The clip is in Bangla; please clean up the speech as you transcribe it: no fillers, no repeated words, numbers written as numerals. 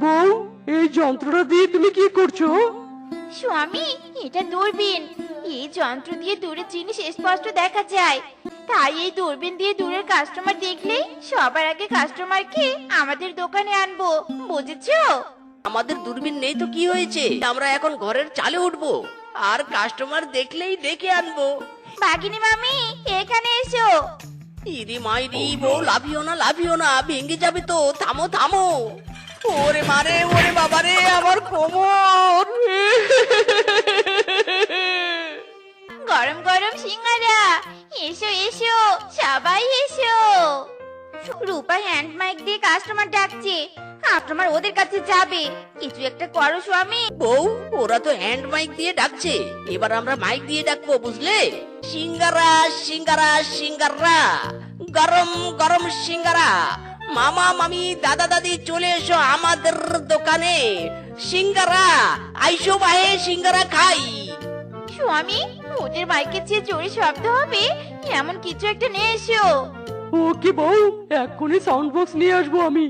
বউ, এই যন্ত্রটা দিয়ে তুমি কি করছো? স্বামী, এটা দূরবীন। এই যন্ত্র দিয়ে দূরের জিনিস স্পষ্ট দেখা যায়। তাই এই দূরবীন দিয়ে দূরের কাস্টমার দেখলেই সবার আগে কাস্টমারকে আমাদের দোকানে আনবো, বুঝেছো? আমাদের দূরবীন নেই তো কি হয়েছে, আমরা এখন ঘরের চালে উঠবো আর কাস্টমার দেখলেই ডেকে আনবো। বাঘিনী মামি, এখানে এসো। ইরি মাইরি, বউ লাভিও না, ভেঙে যাবে তো, থামো থামো। ওরে মারে, ওরে বাবারে, আমার কোমর। গরম গরম সিঙ্গারা, এসো এসো, সবাই এসো। রূপা হ্যান্ড মাইক দিয়ে কাস্টমার ডাকছে, কাস্টমার ওদের কাছে যাবে। কিছু একটা করো স্বামী। বউ, ওরা তো হ্যান্ড মাইক দিয়ে ডাকছে, এবার আমরা মাইক দিয়ে ডাকবো, বুঝলে? সিঙ্গারা সিঙ্গারা সিঙ্গারা, গরম গরম সিঙ্গারা। মামা মামি দাদা দাদি চলে এসো আমাদের দোকানে। সিঙ্গারা আইসো বাহে, সিঙ্গারা খাই। স্বামী, ওদের মাইকের চেয়ে জোরে শব্দ হবে এমন কিছু একটা নিয়ে এসো। ওকে বউ, এক্ষুনি সাউন্ড বক্স নিয়ে আসবো আমি।